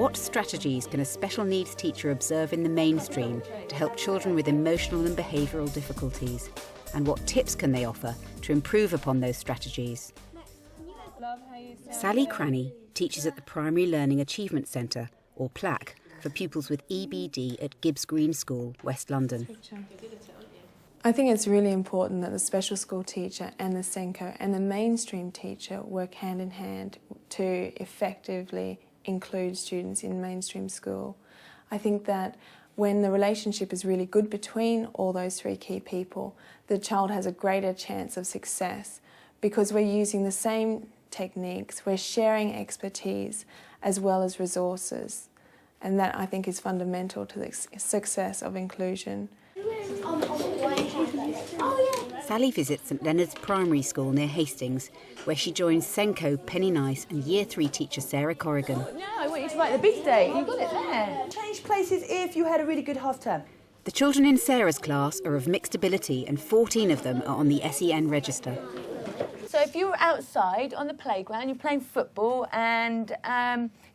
What strategies can a special needs teacher observe in the mainstream to help children with emotional and behavioural difficulties? And what tips can they offer to improve upon those strategies? Sally Cranny teaches at the Primary Learning Achievement Centre, or PLAC, for pupils with EBD at Gibbs Green School, West London. I think it's really important that the special school teacher and the SENCO and the mainstream teacher work hand in hand to effectively include students in mainstream school. I think that when the relationship is really good between all those three key people, the child has a greater chance of success because we're using the same techniques, we're sharing expertise as well as resources, and that I think is fundamental to the success of inclusion. Sally visits St Leonard's Primary School near Hastings, where she joins SENCO Penny Nice and Year 3 teacher Sarah Corrigan. No, I want you to write the big date. You've got it there. Change places if you had a really good half term. The children in Sarah's class are of mixed ability and 14 of them are on the SEN register. So if you were outside on the playground, you're playing football and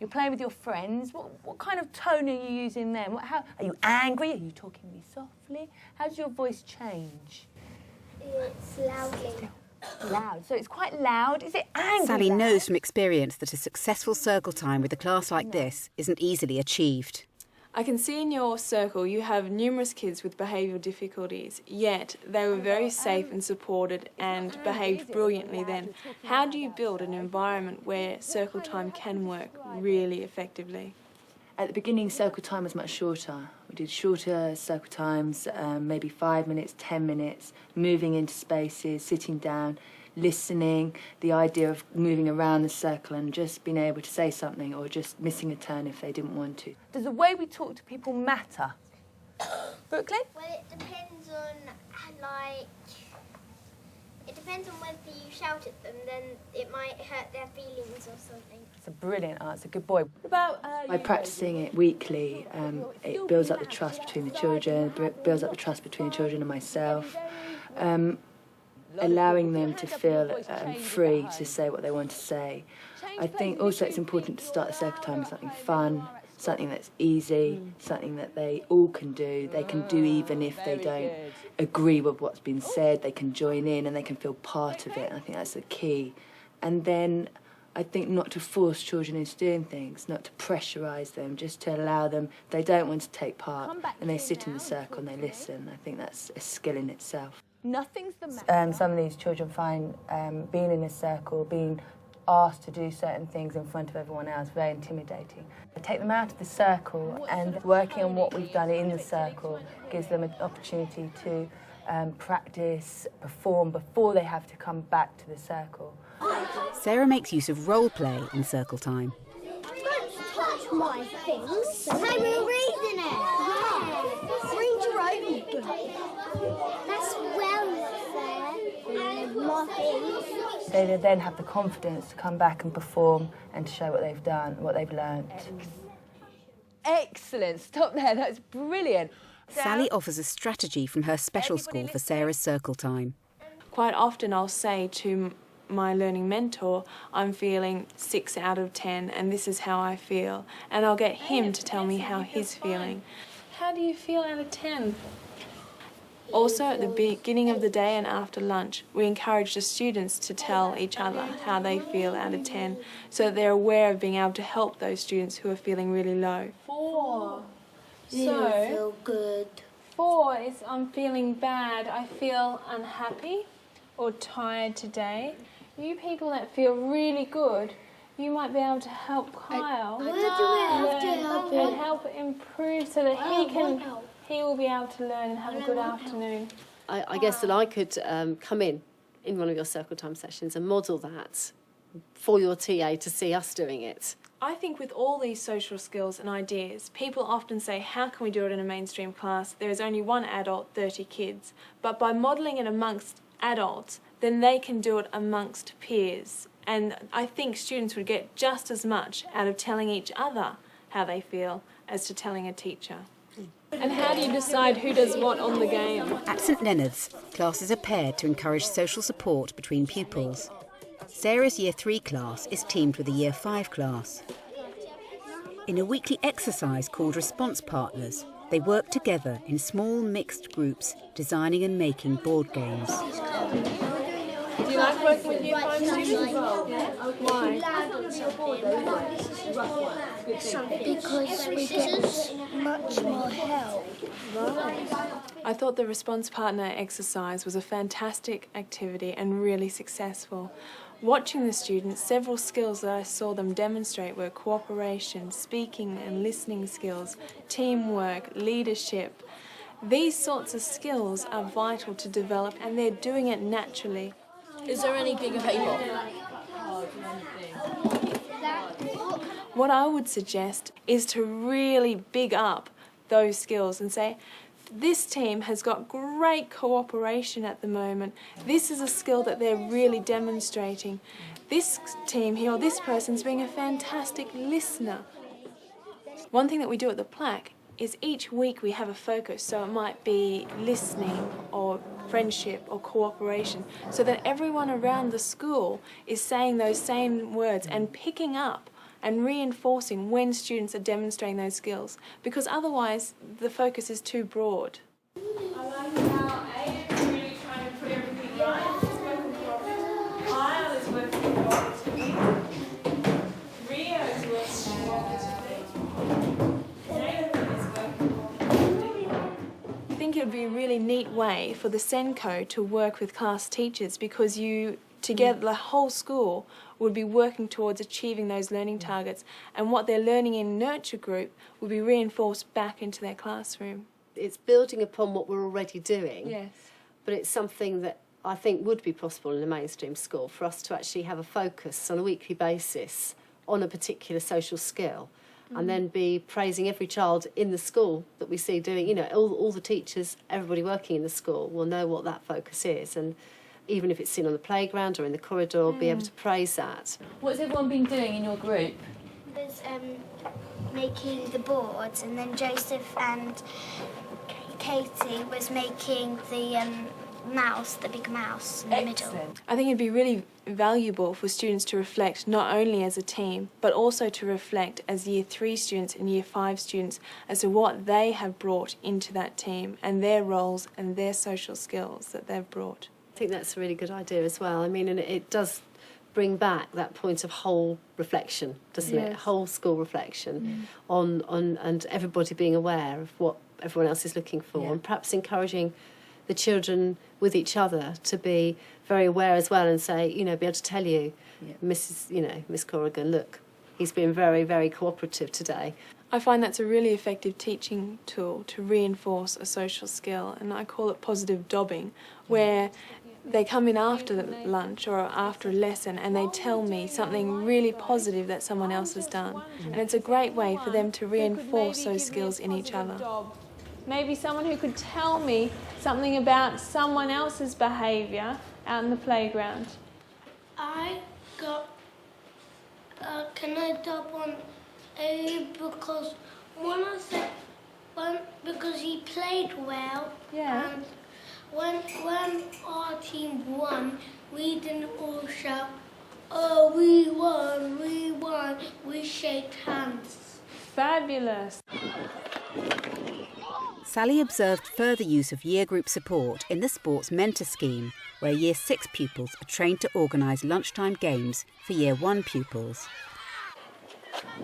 you're playing with your friends, what kind of tone are you using then? Are you angry? Are you talking really softly? How does your voice change? It's loudly. Loud. So it's quite loud. Is it angry? Sally loud? knows from experience that a successful circle time with a class like this isn't easily achieved. I can see in your circle you have numerous kids with behavioural difficulties, yet they were very safe and supported and behaved brilliantly then. How do you build an environment where circle time can work really effectively? At the beginning, circle time was much shorter. We did shorter circle times, maybe 5 minutes, 10 minutes, moving into spaces, sitting down, listening, the idea of moving around the circle and just being able to say something or just missing a turn if they didn't want to. Does the way we talk to people matter? Brooklyn? Well, it depends on, it depends on whether you shout at them, then it might hurt their feelings or something. It's a brilliant answer. Good boy. What about By practicing it weekly, it builds up the trust between the children, builds up the trust between the children and myself, allowing them to feel free to say what they want to say. I think also it's important to start the circle time with something fun, something that's easy, something that they all can do. They can do even if they don't agree with what's been said. They can join in and they can feel part of it. And I think that's the key. And then I think not to force children into doing things, not to pressurise them, just to allow them, if they don't want to take part and they sit in the circle and they listen. I think that's a skill in itself. Nothing's the matter. Some of these children find being in a circle, being asked to do certain things in front of everyone else very intimidating. I take them out of the circle and working on what we've done in the circle gives them an opportunity to practice, perform before they have to come back to the circle. Sarah makes use of role play in circle time. Don't touch my things. Hey, we're reading it. Yeah. Read your own book. That's well not fair. My things. They then have the confidence to come back and perform and to show what they've done, what they've learnt. Excellent. Stop there. That's brilliant. Sally offers a strategy from her special school for Sarah's circle time. Quite often I'll say to my learning mentor, I'm feeling 6 out of 10 and this is how I feel. And I'll get him to tell me how he's feeling. How do you feel out of 10? Also, at the beginning of the day and after lunch, we encourage the students to tell each other how they feel out of 10 so that they're aware of being able to help those students who are feeling really low. 4. You don't feel good. 4 is I'm feeling bad, I feel unhappy or tired today. You people that feel really good, you might be able to help Kyle Where do we have to help and him? help improve so that he will be able to learn and have a good afternoon. I guess that I could come in one of your circle time sessions and model that for your TA to see us doing it. I think with all these social skills and ideas, people often say, how can we do it in a mainstream class? There is only one adult, 30 kids. But by modelling it amongst adults, then they can do it amongst peers. And I think students would get just as much out of telling each other how they feel as to telling a teacher. And how do you decide who does what on the game? At St Leonard's, classes are paired to encourage social support between pupils. Sarah's Year 3 class is teamed with a Year 5 class. In a weekly exercise called Response Partners, they work together in small mixed groups, designing and making board games. Do you like working with year 5 students? Why? Because we get much more help. I thought the Response Partner exercise was a fantastic activity and really successful. Watching the students, several skills that I saw them demonstrate were cooperation, speaking and listening skills, teamwork, leadership. These sorts of skills are vital to develop, and they're doing it naturally. Is there any bigger people? What I would suggest is to really big up those skills and say, this team has got great cooperation at the moment. This is a skill that they're really demonstrating. This team here, or this person's being a fantastic listener. One thing that we do at the plaque is each week we have a focus, so it might be listening or friendship or cooperation, so that everyone around the school is saying those same words and picking up and reinforcing when students are demonstrating those skills, because otherwise the focus is too broad. I like how A is really trying to put everything right. It's working properly. Kyle is working properly. Rio is working properly. Nathan is working properly. I think it would be a really neat way for the Senko to work with class teachers, because together the whole school would be working towards achieving those learning targets, and what they're learning in nurture group will be reinforced back into their classroom. It's building upon what we're already doing, Yes. but it's something that I think would be possible in a mainstream school, for us to actually have a focus on a weekly basis on a particular social skill, and then be praising every child in the school that we see doing, you know, all the teachers, everybody working in the school will know what that focus is, and even if it's seen on the playground or in the corridor, be able to praise that. What's everyone been doing in your group? There's making the boards, and then Joseph and Katie was making the mouse, the big mouse in the middle. I think it'd be really valuable for students to reflect not only as a team, but also to reflect as Year 3 students and Year 5 students as to what they have brought into that team and their roles and their social skills that they've brought. I think that's a really good idea as well. I mean, and it does bring back that point of whole reflection, doesn't it? Whole school reflection on and everybody being aware of what everyone else is looking for, and perhaps encouraging the children with each other to be very aware as well, and say, you know, be able to tell you, Miss Corrigan, look, he's been very, very cooperative today. I find that's a really effective teaching tool to reinforce a social skill, and I call it positive dobbing, where they come in after lunch or after a lesson and they tell me something really positive that someone else has done. And it's a great way for them to reinforce those skills in each other. Maybe someone who could tell me something about someone else's behaviour out in the playground. I got, can I dub on A because because he played well. Yeah. And when our team won, we didn't all shout, "Oh, we won, we won." We shake hands. Fabulous. Sally observed further use of year group support in the Sports Mentor Scheme, where Year 6 pupils are trained to organise lunchtime games for Year 1 pupils.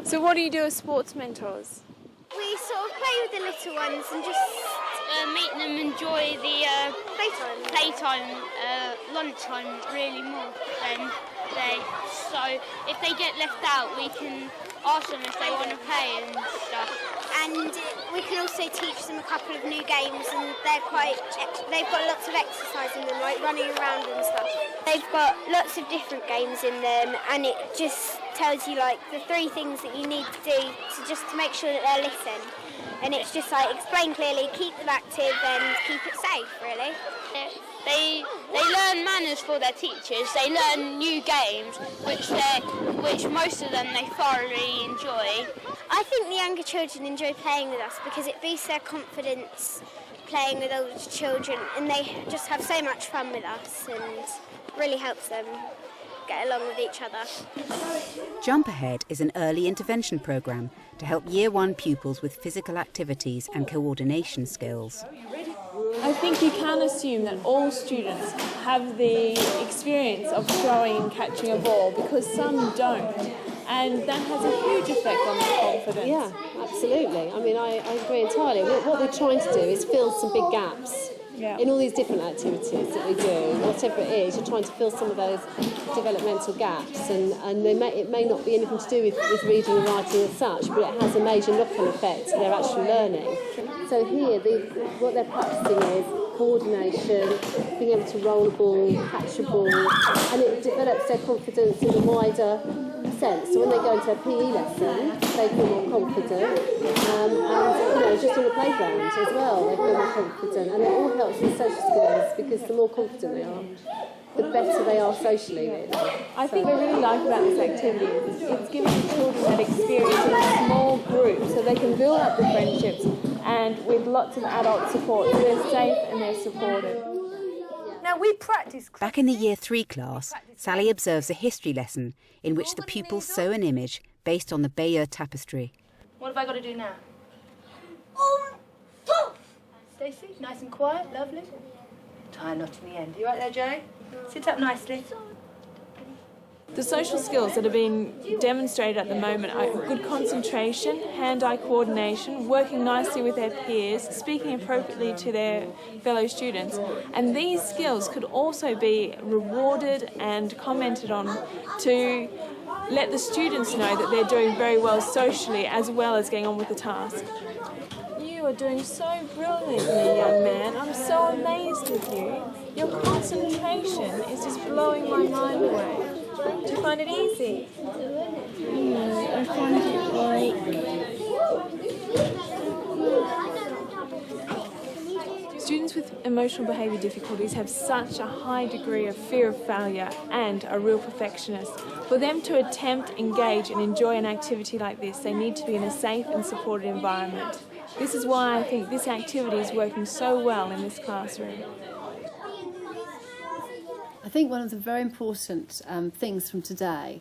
So what do you do as sports mentors? We sort of play with the little ones and just Make them enjoy the playtime, lunchtime really more than they. So if they get left out, we can ask them if they want to play and stuff. and we can also teach them a couple of new games, and they've got lots of exercise in them, like running around and stuff. They've got lots of different games in them, and it just tells you like the 3 things that you need to do to make sure that they'll listen. And it's just like explain clearly, keep them active and keep it safe, really. They learn manners for their teachers. They learn new games, which most of them they thoroughly enjoy. I think the younger children enjoy playing with us because it boosts their confidence playing with older children, and they just have so much fun with us and really helps them get along with each other. Jump Ahead is an early intervention programme to help Year 1 pupils with physical activities and coordination skills. I think you can't assume that all students have the experience of throwing and catching a ball, because some don't, and that has a huge effect on their confidence. Yeah, absolutely. I mean, I agree entirely. What we're trying to do is fill some big gaps in all these different activities that we do. Whatever it is, you're trying to fill some of those developmental gaps, and it may not be anything to do with reading and writing as such, but it has a major knock-on effect to their actual learning. So here, what they're practicing is coordination, being able to roll a ball, catch a ball, and it develops their confidence in a wider sense. So when they go into a PE lesson, they feel more confident, and just on the playground as well, they feel more confident, and it all helps with social skills, because the more confident they are, the better they are socially, really. I think what I really like about this activity is it's giving the children that experience in a small group, so they can build up the friendships, and with lots of adult support, so they're safe and they're supported. Now we practice. Back in the Year 3 class, Sally observes a history lesson in which the pupils sew an image based on the Behaviour tapestry. What have I got to do now? Stacey, nice and quiet, lovely. Tie a knot in the end. You right there, Joe? Sit up nicely. The social skills that are being demonstrated at the moment are good concentration, hand-eye coordination, working nicely with their peers, speaking appropriately to their fellow students. And these skills could also be rewarded and commented on to let the students know that they're doing very well socially, as well as getting on with the task. You are doing so brilliantly, young man. I'm so amazed with you. Your concentration is just blowing my mind away. Do you find it easy? No, I find it like... Students with emotional behaviour difficulties have such a high degree of fear of failure and are real perfectionists. For them to attempt, engage and enjoy an activity like this, they need to be in a safe and supported environment. This is why I think this activity is working so well in this classroom. I think one of the very important things from today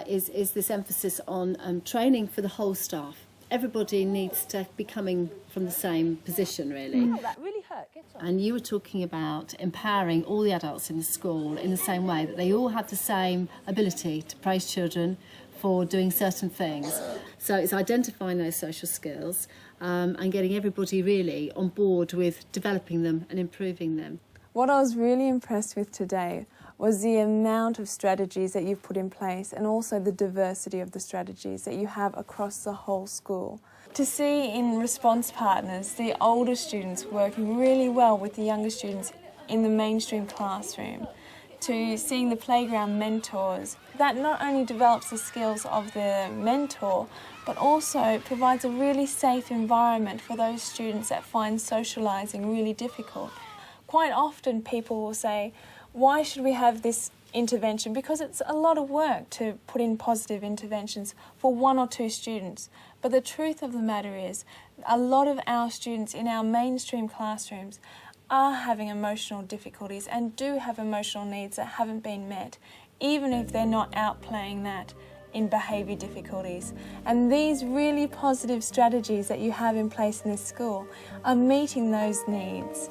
is this emphasis on training for the whole staff. Everybody needs to be coming from the same position, really. That really hurt. Get on. And you were talking about empowering all the adults in the school in the same way, that they all have the same ability to praise children for doing certain things. So it's identifying those social skills and getting everybody really on board with developing them and improving them. What I was really impressed with today was the amount of strategies that you've put in place, and also the diversity of the strategies that you have across the whole school. To see in response partners the older students working really well with the younger students in the mainstream classroom, to seeing the playground mentors, that not only develops the skills of the mentor, but also provides a really safe environment for those students that find socialising really difficult. Quite often people will say, why should we have this intervention? Because it's a lot of work to put in positive interventions for 1 or 2 students. But the truth of the matter is, a lot of our students in our mainstream classrooms are having emotional difficulties and do have emotional needs that haven't been met, even if they're not outplaying that in behaviour difficulties. And these really positive strategies that you have in place in this school are meeting those needs.